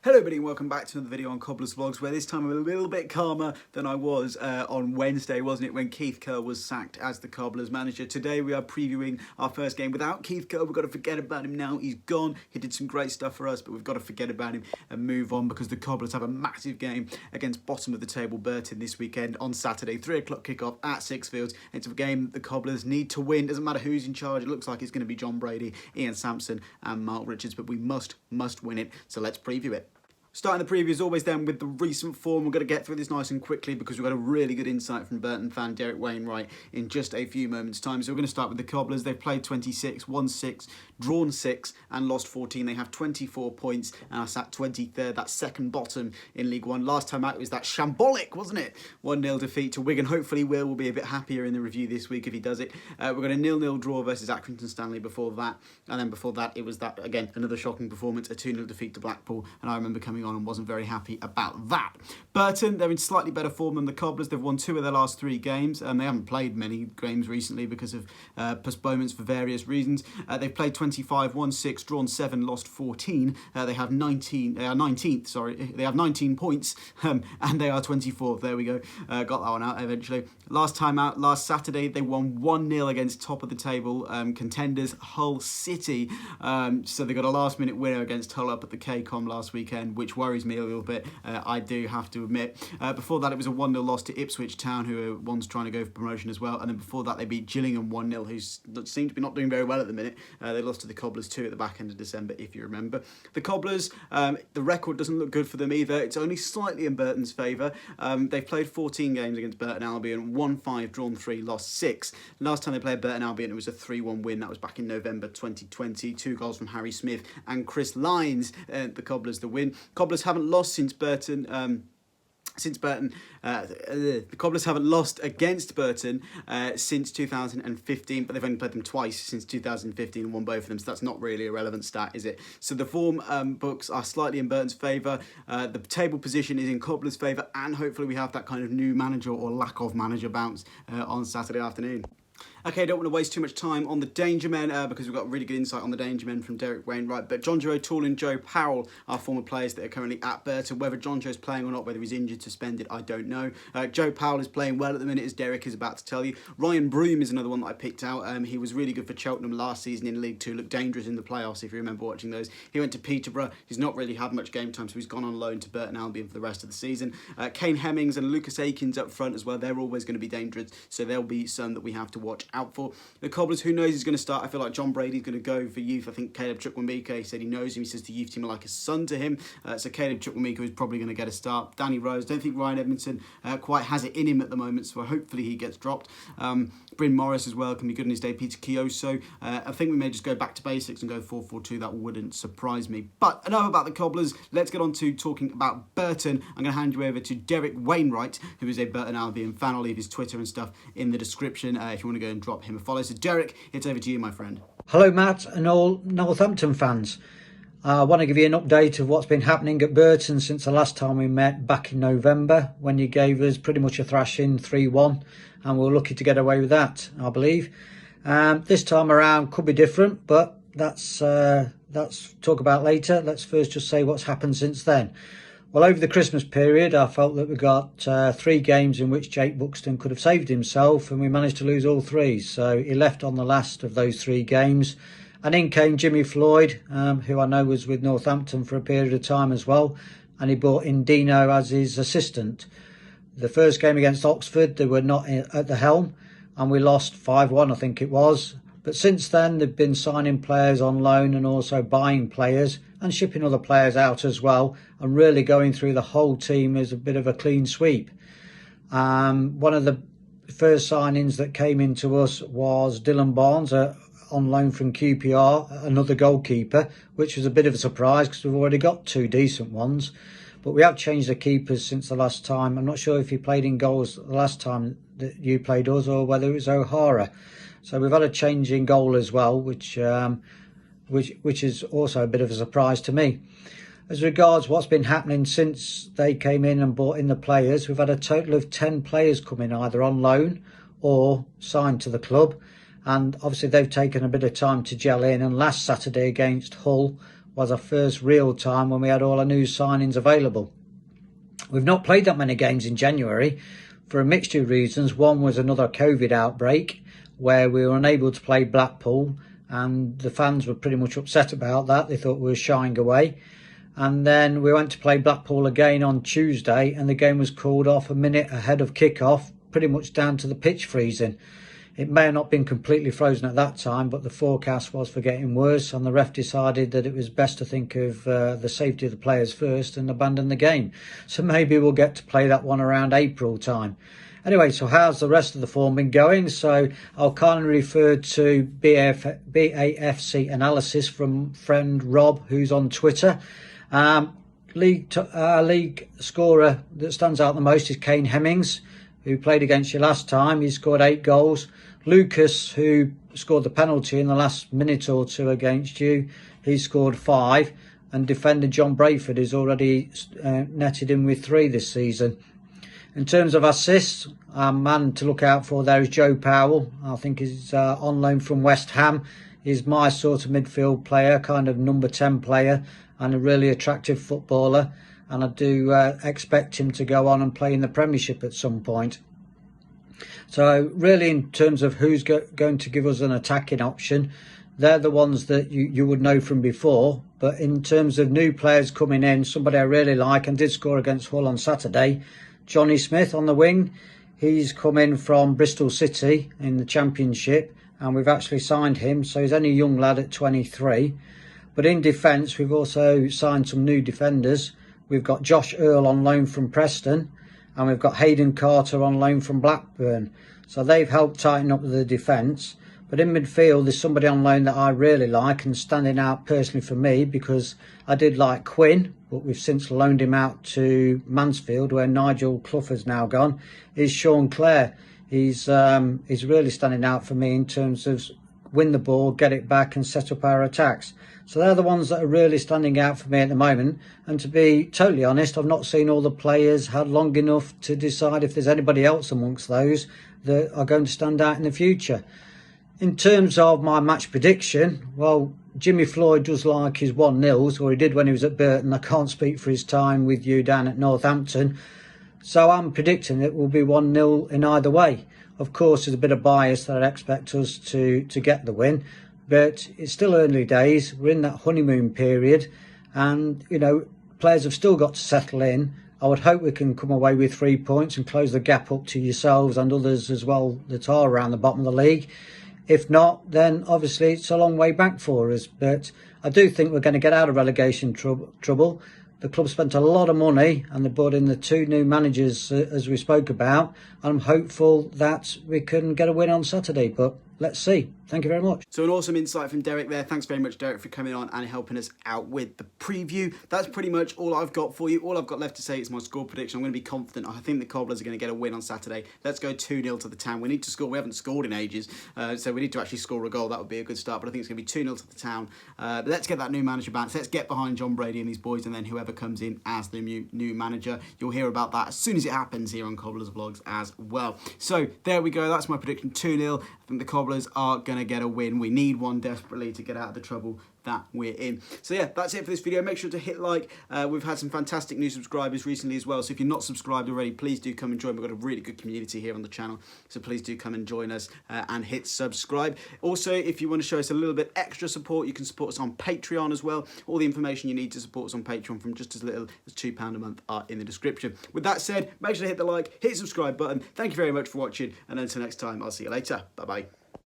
Hello everybody and welcome back to another video on Cobblers Vlogs, where this time I'm a little bit calmer than I was on Wednesday, wasn't it, when Keith Curle was sacked as the Cobblers manager. Today we are previewing our first game without Keith Curle. We've got to forget about him now. He's gone. He did some great stuff for us, but we've got to forget about him and move on, because the Cobblers have a massive game against bottom of the table Burton this weekend on Saturday. 3 o'clock kickoff at Sixfields. It's a game the Cobblers need to win. Doesn't matter who's in charge. It looks like it's going to be John Brady, Ian Sampson and Mark Richards, but we must win it. So let's preview it. Starting the preview as always then with the recent form. We're going to get through this nice and quickly because we've got a really good insight from Burton fan Derek Wainwright in just a few moments time. So we're going to start with the Cobblers. They've played 26, won 6, drawn 6 and lost 14. They have 24 points and are sat 23rd. That's second bottom in League One. Last time out it was that shambolic, wasn't it? 1-0 defeat to Wigan. Hopefully Will be a bit happier in the review this week if he does it. We've got a 0-0 draw versus Accrington Stanley before that. And then before that it was that, again, another shocking performance, a 2-0 defeat to Blackpool. And I remember coming on and wasn't very happy about that. Burton, they're in slightly better form than the Cobblers. They've won 2 of their last 3 games, and they haven't played many games recently because of postponements for various reasons. They've played 25, won 6, drawn 7, lost 14. They have 19th. Sorry, they have 19 points, and they are 24th. There we go. Got that one out eventually. Last time out, last Saturday, they won 1-0 against top of the table contenders Hull City. So they got a last-minute winner against Hull up at the KCOM last weekend, which worries me a little bit, I do have to admit. Before that, it was a 1-0 loss to Ipswich Town, who are ones trying to go for promotion as well. And then before that, they beat Gillingham 1-0, who seem to be not doing very well at the minute. They lost to the Cobblers 2 at the back end of December, if you remember. The Cobblers, the record doesn't look good for them either. It's only slightly in Burton's favour. They've played 14 games against Burton Albion, won 5, drawn 3, lost 6. Last time they played Burton Albion, it was a 3-1 win. That was back in November 2020. 2 goals from Harry Smith and Chris Lyons. The Cobblers the win. Cobblers haven't lost since Burton. The Cobblers haven't lost against Burton since 2015, but they've only played them twice since 2015 and won both of them, so that's not really a relevant stat, is it? So the form books are slightly in Burton's favour. The table position is in Cobblers' favour, and hopefully we have that kind of new manager or lack of manager bounce on Saturday afternoon. Okay, I don't want to waste too much time on the danger men because we've got really good insight on the danger men from Derek Wainwright. But John Joe O'Toole and Joe Powell are former players that are currently at Burton. Whether John Joe's playing or not, whether he's injured, suspended, I don't know. Joe Powell is playing well at the minute, as Derek is about to tell you. Ryan Broom is another one that I picked out. He was really good for Cheltenham last season in League 2. Looked dangerous in the playoffs, if you remember watching those. He went to Peterborough. He's not really had much game time, so he's gone on loan to Burton Albion for the rest of the season. Kane Hemmings and Lucas Akins up front as well. They're always going to be dangerous, so there'll be some that we have to watch out for. The Cobblers, who knows he's going to start? I feel like John Brady's going to go for youth. I think Caleb Chukwuemeka said he knows him. He says the youth team are like a son to him. So Caleb Chukwuemeka is probably going to get a start. Danny Rose, don't think Ryan Edmondson quite has it in him at the moment, so hopefully he gets dropped. Bryn Morris as well can be good in his day. Peter Kioso. I think we may just go back to basics and go 4-4-2. That wouldn't surprise me. But enough about the Cobblers. Let's get on to talking about Burton. I'm going to hand you over to Derek Wainwright, who is a Burton Albion fan. I'll leave his Twitter and stuff in the description if you want to go and drop him a follow. So Derek, it's over to you, my friend. Hello, Matt, and all Northampton fans. I want to give you an update of what's been happening at Burton since the last time we met back in November, when you gave us pretty much a thrashing 3-1, and we were lucky to get away with that, I believe. This time around could be different, but that's talk about later. Let's first just say what's happened since then. Well, over the Christmas period, I felt that we got 3 games in which Jake Buxton could have saved himself, and we managed to lose all 3. So he left on the last of those 3 games. And in came Jimmy Floyd, who I know was with Northampton for a period of time as well. And he brought in Dino as his assistant. The first game against Oxford, they were not at the helm, and we lost 5-1, I think it was. But since then, they've been signing players on loan and also buying players and shipping other players out as well, and really going through the whole team is a bit of a clean sweep. One of the first signings that came into us was Dylan Barnes, on loan from QPR, another goalkeeper, which was a bit of a surprise because we've already got 2 decent ones. But we have changed the keepers since the last time. I'm not sure if he played in goals the last time that you played us or whether it was O'Hara. So we've had a change in goal as well, which is also a bit of a surprise to me. As regards what's been happening since they came in and brought in the players, we've had a total of 10 players come in either on loan or signed to the club. And obviously they've taken a bit of time to gel in. And last Saturday against Hull, was our first real time when we had all our new signings available. We've not played that many games in January for a mixture of reasons. One was another COVID outbreak where we were unable to play Blackpool, and the fans were pretty much upset about that. They thought we were shying away. And then we went to play Blackpool again on Tuesday, and the game was called off a minute ahead of kick-off, pretty much down to the pitch freezing. It may have not been completely frozen at that time, but the forecast was for getting worse, and the ref decided that it was best to think of the safety of the players first and abandon the game. So maybe we'll get to play that one around April time. Anyway, so how's the rest of the form been going? So I'll kindly refer to BAFC analysis from friend Rob, who's on Twitter. League scorer that stands out the most is Kane Hemmings, who played against you last time. He scored 8 goals. Lucas, who scored the penalty in the last minute or two against you, he scored 5. And defender John Brayford has already netted in with 3 this season. In terms of assists, our man to look out for there is Joe Powell. I think he's on loan from West Ham. He's my sort of midfield player, kind of number 10 player, and a really attractive footballer. And I do expect him to go on and play in the Premiership at some point. So really, in terms of who's going to give us an attacking option, they're the ones that you would know from before. But in terms of new players coming in, somebody I really like and did score against Hull on Saturday, Johnny Smith on the wing. He's come in from Bristol City in the Championship, and we've actually signed him. So he's only a young lad at 23. But in defence, we've also signed some new defenders. We've got Josh Earl on loan from Preston, and we've got Hayden Carter on loan from Blackburn. So they've helped tighten up the defence. But in midfield, there's somebody on loan that I really like and standing out personally for me, because I did like Quinn, but we've since loaned him out to Mansfield, where Nigel Clough has now gone, is Sean Clare. He's really standing out for me in terms of win the ball, get it back and set up our attacks. So they're the ones that are really standing out for me at the moment. And to be totally honest, I've not seen all the players had long enough to decide if there's anybody else amongst those that are going to stand out in the future. In terms of my match prediction, well, Jimmy Floyd does like his 1-0s, or he did when he was at Burton. I can't speak for his time with you down at Northampton. So I'm predicting it will be 1-0 in either way. Of course, there's a bit of bias that I'd expect us to get the win. But it's still early days. We're in that honeymoon period. And, you know, players have still got to settle in. I would hope we can come away with 3 points and close the gap up to yourselves and others as well that are around the bottom of the league. If not, then obviously it's a long way back for us. But I do think we're going to get out of relegation trouble. The club spent a lot of money and they brought in the 2 new managers, as we spoke about. I'm hopeful that we can get a win on Saturday, but let's see. Thank you very much. So an awesome insight from Derek there. Thanks very much, Derek, for coming on and helping us out with the preview. That's pretty much all I've got for you. All I've got left to say is my score prediction. I'm going to be confident. I think the Cobblers are going to get a win on Saturday. Let's go 2-0 to the Town. We need to score. We haven't scored in ages, so we need to actually score a goal. That would be a good start, but I think it's going to be 2-0 to the Town. But let's get that new manager back. Let's get behind John Brady and these boys, and then whoever comes in as the new manager. You'll hear about that as soon as it happens here on Cobblers Vlogs as well. So there we go. That's my prediction, 2-0. I think the Cobblers are going to get a win. We need one desperately to get out of the trouble that we're in. So yeah, that's it for this video. Make sure to hit like. We've had some fantastic new subscribers recently as well, so if you're not subscribed already, please do come and join. We've got a really good community here on the channel, so please do come and join us and hit subscribe. Also, if you want to show us a little bit extra support, you can support us on Patreon as well. All the information you need to support us on Patreon from just as little as £2 a month are in the description. With that said, make sure to hit the like, hit the subscribe button. Thank you very much for watching, and until next time, I'll see you later. Bye bye.